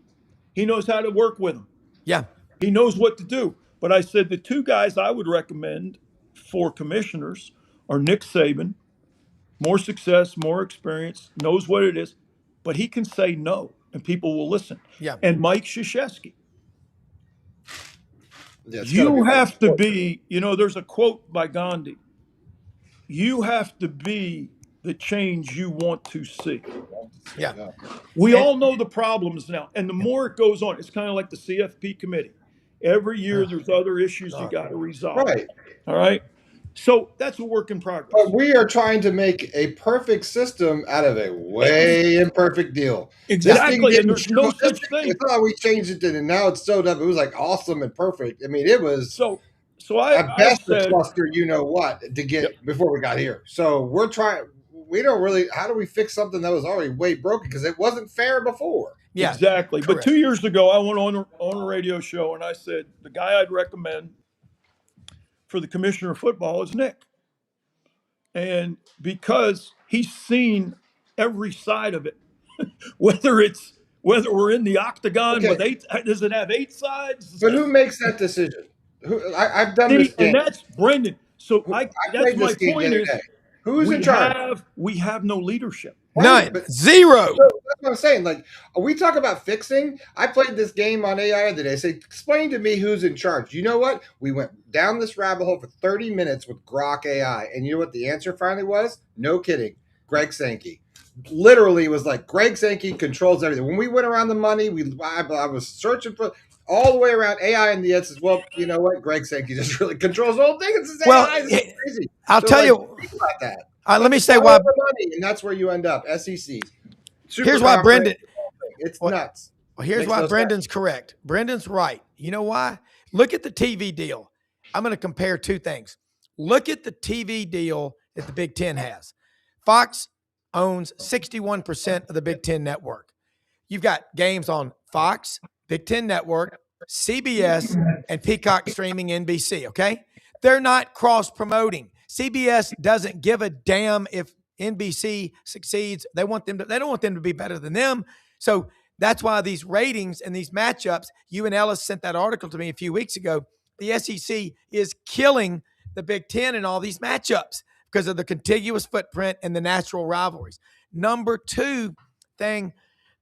He knows how to work with them. Yeah. He knows what to do. But I said the two guys I would recommend for commissioners are Nick Saban, more success, more experience, knows what it is, but he can say no, and people will listen. Yeah. And Mike Krzyzewski. Yeah, You have to be, there's a quote by Gandhi. You have to be the change you want to see. Yeah. We all know the problems now. And the more it goes on, it's kind of like the CFP committee. Every year there's other issues you got to resolve. Right. All right. So that's a work in progress. But we are trying to make a perfect system out of a way imperfect deal. Exactly. And there's no such thing. I thought we changed it and now it's so up. It was like awesome and perfect. I mean, it was so at best said, a cluster, to get before we got here. So we're trying. We don't really. How do we fix something that was already way broken because it wasn't fair before? Yeah, exactly. Correct. But 2 years ago, I went on a radio show and I said the guy I'd recommend for the commissioner of football is Nick, and because he's seen every side of it, whether we're in the octagon with eight, does it have 8 sides? But who makes that decision? I've done this game. And that's Brendan. So that's my point is, who's in charge? We have no leadership. None. Zero. So that's what I'm saying. Like, we talk about fixing. I played this game on AI the other day. I say, explain to me who's in charge. You know what? We went down this rabbit hole for 30 minutes with Grok AI. And you know what the answer finally was? No kidding. Greg Sankey. Literally was like, Greg Sankey controls everything. When we went around the money, I was searching for all the way around AI, and the end says, well, you know what? Greg Sankey just really controls the whole thing. It's his Well, AI. This is crazy. I'll So, tell like, you. think about that. Let me say Follow why. the money, and that's where you end up. SEC. Super Here's why conference. Brendan. It's Well, nuts. here's Makes why no Brendan's sense. correct. Brendan's right. You know why? Look at the TV deal. I'm going to compare two things. Look at the TV deal that the Big Ten has. Fox owns 61% of the Big Ten network. You've got games on Fox, Big Ten Network, CBS, and Peacock streaming NBC, okay? They're not cross promoting. CBS doesn't give a damn if NBC succeeds. They don't want them to be better than them. So that's why these ratings and these matchups, you and Ellis sent that article to me a few weeks ago. The SEC is killing the Big Ten in all these matchups because of the contiguous footprint and the natural rivalries. Number two thing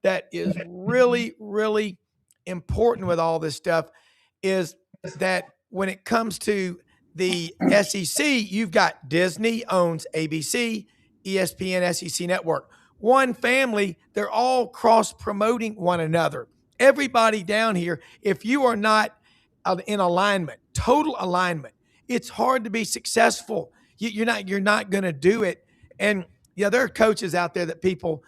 that is really, really important with all this stuff is that when it comes to the SEC, you've got Disney owns ABC, ESPN, SEC Network. One family, they're all cross promoting one another. Everybody down here, if you are not in alignment, total alignment, it's hard to be successful. You're not going to do it. And yeah, there are coaches out there that people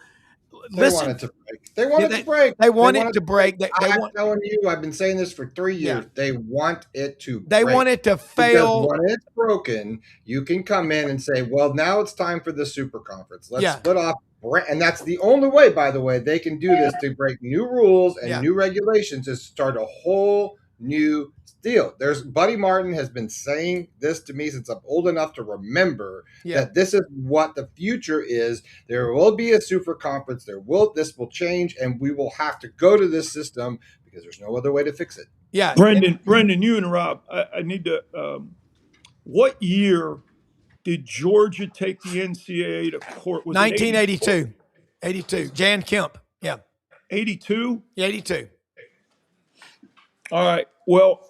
They listen. want it to break. They want it to break. They want it to break. I'm telling you, I've been saying this for 3 years. Yeah. They want it to They break. want it to Because fail. when it's broken, you can come in and say, well, now it's time for the super conference. Let's Yeah. split off. And that's the only way, by the way, they can do this to break new rules and Yeah. new regulations is start a whole new deal. There's Buddy Martin has been saying this to me since I'm old enough to remember that this is what the future is. There will be a super conference. This will change, and we will have to go to this system because there's no other way to fix it. Yeah. Brendan, you and Rob, I need to. What year did Georgia take the NCAA to court? Was 1982. 82. Jan Kemp. Yeah. 82? 82. All right. Well,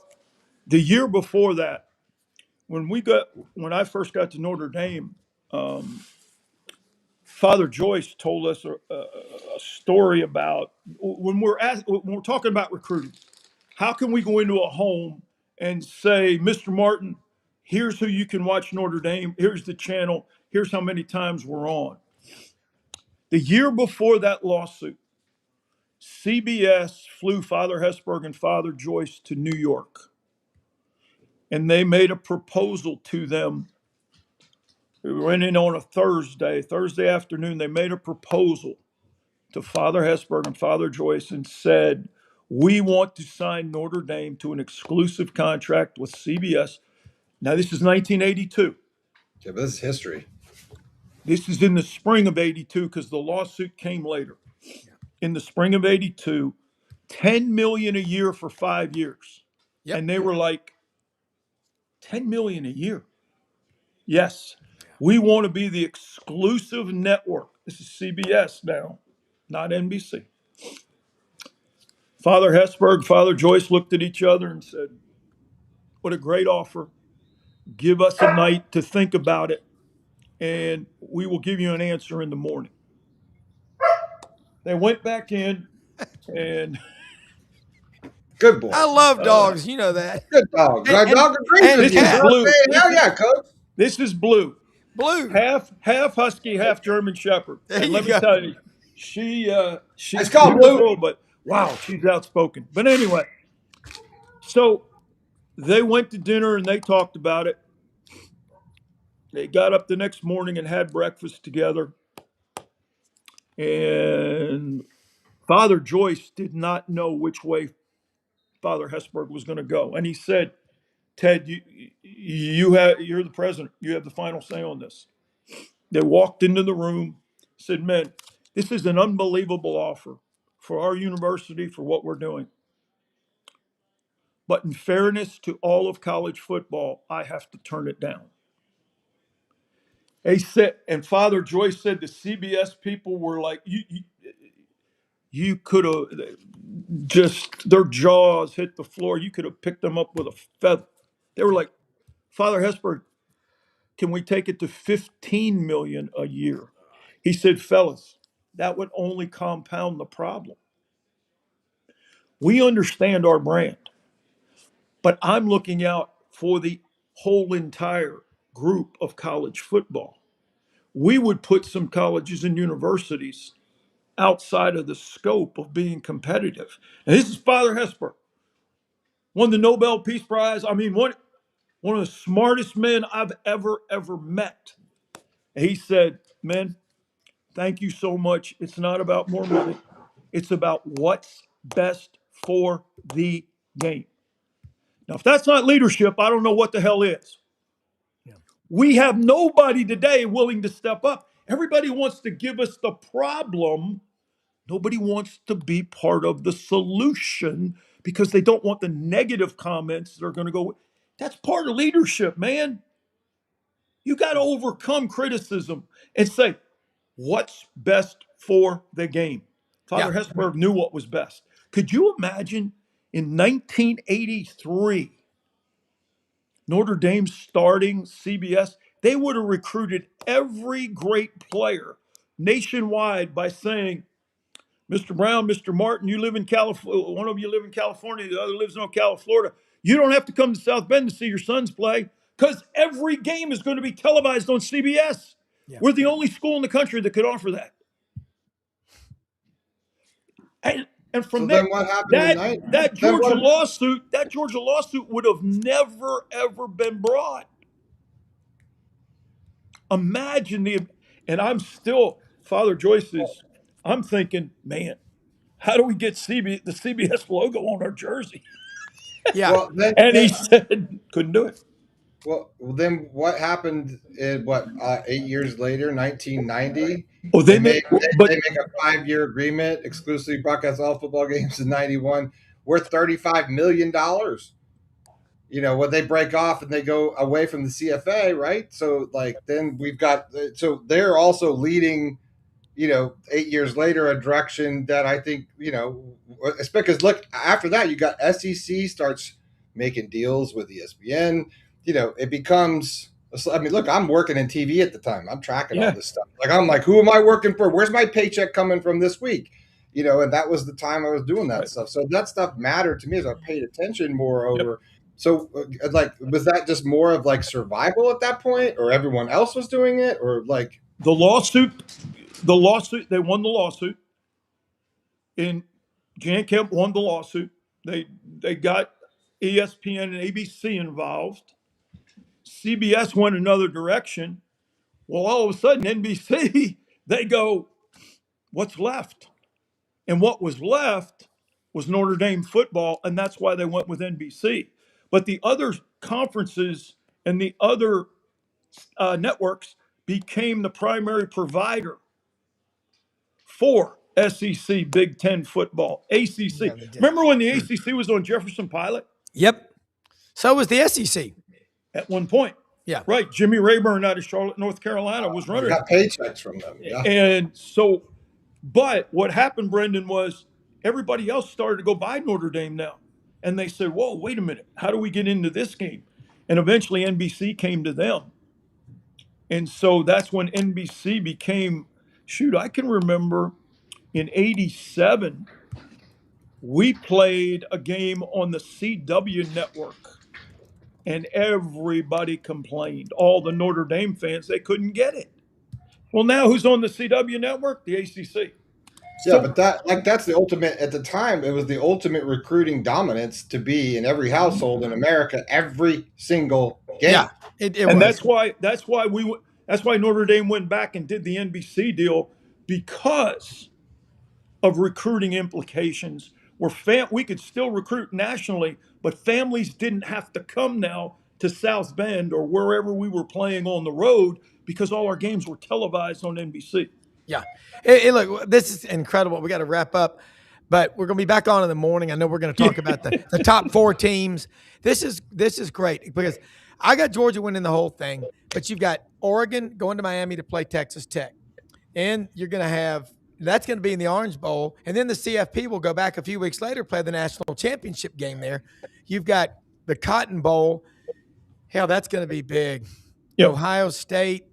the year before that, when I first got to Notre Dame, Father Joyce told us a story about when we're talking about recruiting. How can we go into a home and say, Mr. Martin, here's who you can watch Notre Dame. Here's the channel. Here's how many times we're on. The year before that lawsuit, CBS flew Father Hesburgh and Father Joyce to New York, and they made a proposal to them. We went in on a Thursday afternoon. They made a proposal to Father Hesburgh and Father Joyce and said, we want to sign Notre Dame to an exclusive contract with CBS. Now, this is 1982. Yeah, but this is history. This is in the spring of 82 because the lawsuit came later. In the spring of 82, $10 million a year for 5 years. Yep. And they were like, $10 million a year. Yes, we want to be the exclusive network. This is CBS now, not NBC. Father Hesburgh, Father Joyce looked at each other and said, what a great offer. Give us a night to think about it, and we will give you an answer in the morning. They went back in, and Good boy. I love dogs. You know that. Good dog. And- Dog agrees and with you. cat. Bro. Hell yeah, coach. This is Blue. Blue. Half Husky, half German Shepherd. There And you let me go. tell you, she's It's called Blue. beautiful, but wow, she's outspoken. But anyway, so they went to dinner and they talked about it. They got up the next morning and had breakfast together. And Father Joyce did not know which way Father Hesburgh was going to go. And he said, Ted, you're the president. You have the final say on this. They walked into the room, said, man, this is an unbelievable offer for our university, for what we're doing. But in fairness to all of college football, I have to turn it down. They said, and Father Joyce said the CBS people were like, you could have just, their jaws hit the floor. You could have picked them up with a feather. They were like, Father Hesburgh, can we take it to 15 million a year? He said, fellas, that would only compound the problem. We understand our brand, but I'm looking out for the whole entire group of college football. We would put some colleges and universities outside of the scope of being competitive. And this is Father Hesper, won the Nobel Peace Prize. I mean, one of the smartest men I've ever met. He said, "Men, thank you so much. It's not about more money. It's about what's best for the game." Now, if that's not leadership, I don't know what the hell is. Yeah. We have nobody today willing to step up. Everybody wants to give us the problem. Nobody wants to be part of the solution because they don't want the negative comments that are going to go. That's part of leadership, man. You got to overcome criticism and say, what's best for the game? Father Yeah. Hesburgh knew what was best. Could you imagine in 1983, Notre Dame starting CBS? They would have recruited every great player nationwide by saying, Mr. Brown, Mr. Martin, you live in California. One of you live in California, the other lives in Ocala, Florida. You don't have to come to South Bend to see your sons play because every game is going to be televised on CBS. Yeah. We're the only school in the country that could offer that. And from So there, then what happened in that then Georgia what? lawsuit would have never ever been brought. Imagine and I'm still, Father Joyce's, I'm thinking, man, how do we get the CBS logo on our jersey? Yeah. Well, And he said, couldn't do it. then what happened in 8 years later, 1990? Oh, They but make a 5-year agreement, exclusively broadcast all football games in '91, worth $35 million. When they break off and they go away from the CFA, right? So like then we've got so they're also leading, 8 years later, a direction that I think, it's because look, after that you got SEC starts making deals with ESPN. It becomes. I mean, look, I'm working in TV at the time. I'm tracking all yeah, this stuff. Like, I'm like, who am I working for? Where's my paycheck coming from this week? And that was the time I was doing that right. stuff. So that stuff mattered to me as I paid attention more Yep. over. So, like, was that just more of like survival at that point, or everyone else was doing it, or like The lawsuit, they won the lawsuit. And Jan Kemp won the lawsuit. They got ESPN and ABC involved. CBS went another direction. Well, all of a sudden, NBC, they go, what's left? And what was left was Notre Dame football, and that's why they went with NBC. But the other conferences and the other networks became the primary provider for SEC, Big Ten football, ACC. Yeah, they did. Remember when the ACC was on Jefferson Pilot Yep. So was the SEC. at one point? Yeah. Right. Jimmy Rayburn out of Charlotte, North Carolina was we running got paychecks from them? Yeah. And so, but what happened, Brendan, was everybody else started to go buy Notre Dame now. And they said, whoa, wait a minute. How do we get into this game? And eventually NBC came to them. And so that's when NBC became, I can remember in 87, we played a game on the CW network and everybody complained. All the Notre Dame fans, they couldn't get it. Well, now who's on the CW network? The ACC. Yeah, but that's the ultimate at the time. It was the ultimate recruiting dominance to be in every household in America every single game. Yeah. It And was. that's why Notre Dame went back and did the NBC deal because of recruiting implications. Where we could still recruit nationally, but families didn't have to come now to South Bend or wherever we were playing on the road because all our games were televised on NBC. Yeah. Look, this is incredible. We got to wrap up, but we're going to be back on in the morning. I know we're going to talk about the top 4 teams. This is great because I got Georgia winning the whole thing, but you've got Oregon going to Miami to play Texas Tech. And you're going to have that's going to be in the Orange Bowl. And then the CFP will go back a few weeks later, play the national championship game there. You've got the Cotton Bowl. Hell, that's going to be big. Yep. Ohio State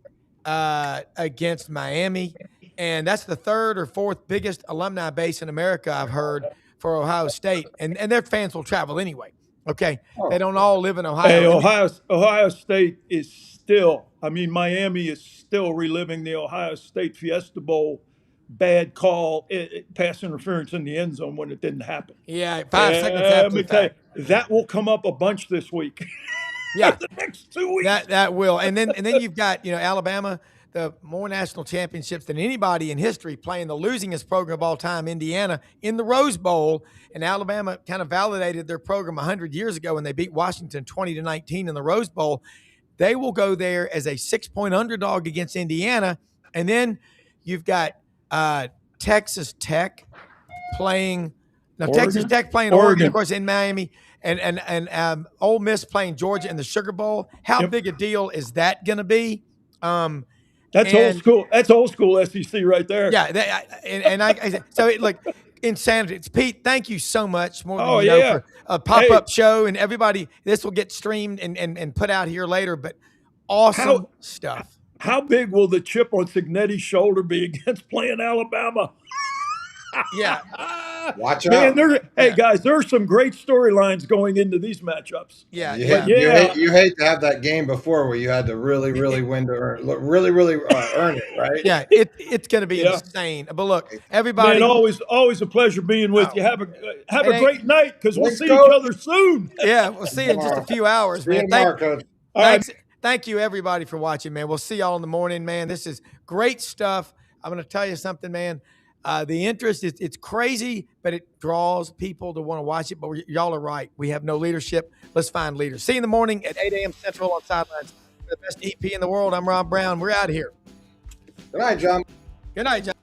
against Miami. And that's the 3rd or 4th biggest alumni base in America, I've heard, for Ohio State, and their fans will travel anyway. Okay, Oh. they don't all live in Ohio. Hey, Ohio State is still. I mean, Miami is still reliving the Ohio State Fiesta Bowl bad call, pass interference in the end zone when it didn't happen. Yeah, 5 seconds after the fact. That will come up a bunch this week. Yeah, the next 2 weeks. That will, and then you've got Alabama, the more national championships than anybody in history, playing the losingest program of all time, Indiana, in the Rose Bowl, and Alabama kind of validated their program 100 years ago when they beat Washington 20-19 in the Rose Bowl. They will go there as a 6-point underdog against Indiana, and then you've got Texas Tech playing. Now Oregon? Texas Tech playing Oregon, of course, in Miami. And Ole Miss playing Georgia in the Sugar Bowl. How big a deal is that going to be? That's old school. That's old school SEC right there. Yeah, look, insanity. It's Pete. Thank you so much for a pop-up show, and everybody. This will get streamed and put out here later. But awesome stuff. How big will the chip on Cignetti's shoulder be against playing Alabama? Yeah. Watch out. Man, hey, guys, there are some great storylines going into these matchups. You hate to have that game before where you had to really win to earn it, right? Yeah, it's going to be insane. But look, everybody. Man, always a pleasure being with you. Have a great night because we'll see each other soon. Yeah, we'll see you in just a few hours, man. Thank you, everybody, for watching, man. We'll see y'all in the morning, man. This is great stuff. I'm going to tell you something, man. The interest, it's crazy, but it draws people to want to watch it. But y'all are right. We have no leadership. Let's find leaders. See you in the morning at 8 a.m. Central on Sidelines. The best EP in the world. I'm Rob Browne. We're out of here. Good night, John. Good night, John.